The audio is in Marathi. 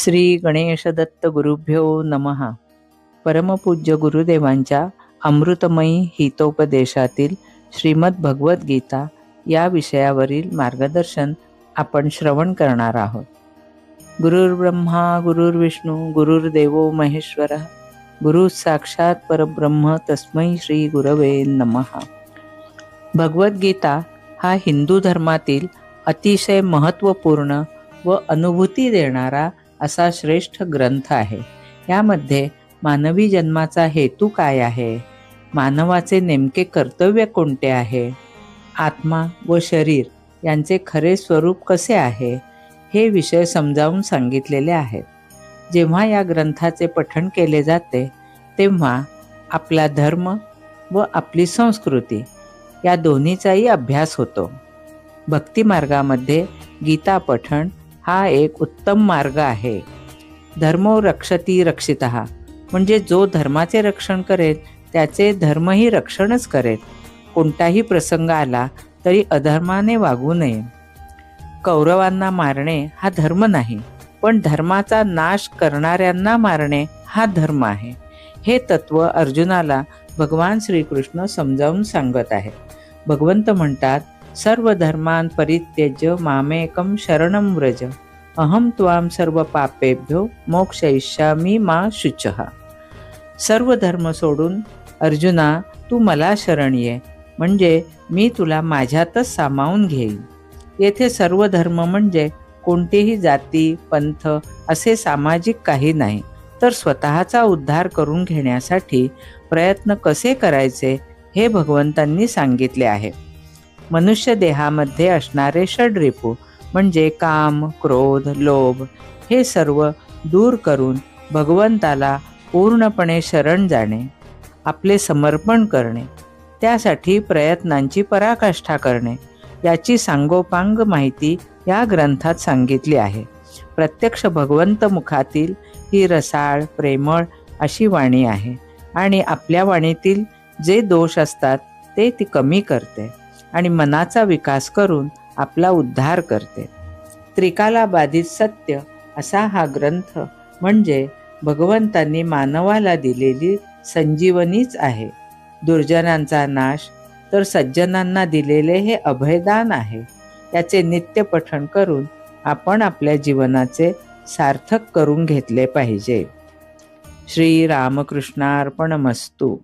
श्री गणेश दत्त गुरुभ्यो नमः. परमपूज्य गुरुदेवांच्या अमृतमयी हितोपदेशातील श्रीमद भगवद्गीता या विषयावरील मार्गदर्शन आपण श्रवण करणार आहोत. गुरुर्ब्रह्मा गुरुर्विष्णू गुरुर्देवो महेश्वरः गुरु साक्षात परब्रह्म तस्मै श्री गुरवे नमः. भगवद्गीता हा हिंदू धर्मातील अतिशय महत्त्वपूर्ण व अनुभूती देणारा असा श्रेष्ठ ग्रंथ आहे. यामध्ये मानवी जन्माचा हेतू काय आहे, मानवाचे नेमके कर्तव्य कोणते आहे, आत्मा व शरीर यांचे खरे स्वरूप कसे आहे, हे विषय समजावून सांगितलेले आहेत. जेव्हा या ग्रंथाचे पठण केले जाते तेव्हा आपला धर्म व आपली संस्कृती या दोन्हीचाही अभ्यास होतो. भक्ती मार्गामध्ये गीता पठण हा एक उत्तम मार्ग आहे. धर्मो रक्षती रक्षितः म्हणजे जो धर्माचे रक्षण करेल त्याचे धर्मही रक्षणच करेल. कोणताही प्रसंग आला तरी अधर्माने वागू नये. कौरवांना मारणे हा धर्म नाही, पण धर्माचा नाश करणाऱ्यांना मारणे हा धर्म आहे. हे तत्व अर्जुनाला भगवान श्रीकृष्ण समजावून सांगत आहे. भगवंत म्हणतात, सर्व धर्मान परित्यज्य मामेकम शरणं व्रज अहम त्वाम सर्व पापेभ्यो मोक्षयिष्यामि मा शुचः. सर्व धर्म सोडून अर्जुना तू मला शरण ये, म्हणजे मी तुला माझ्यातच सामावून घेईन. येथे सर्व धर्म म्हणजे कोणतेही जाती पंथ असे सामाजिक काही नाही, तर स्वतःचा उद्धार करून घेण्यासाठी प्रयत्न कसे करायचे हे भगवंतांनी सांगितले आहे. मनुष्य देहामध्ये असणारे षड्रिपू म्हणजे काम, क्रोध, लोभ हे सर्व दूर करून भगवंताला पूर्णपणे शरण जाणे, आपले समर्पण करणे, त्यासाठी प्रयत्नांची पराकाष्ठा करणे याची सांगोपांग माहिती या ग्रंथात सांगितली आहे. प्रत्यक्ष भगवंत मुखातील ही रसाळ प्रेमळ अशी वाणी आहे आणि आपल्या वाणीतील जे दोष असतात ते ती कमी करते आणि मनाचा विकास करून आपला उद्धार करते. त्रिकाला बाधित सत्य असा हा ग्रंथ म्हणजे भगवंतांनी मानवाला दिलेली संजीवनीच आहे. दुर्जनांचा नाश तर सज्जनांना दिलेले हे अभयदान आहे. याचे नित्य पठण करून आपण आपल्या जीवनाचे सार्थक करून घेतले पाहिजे. श्री रामकृष्णार्पणमस्तु.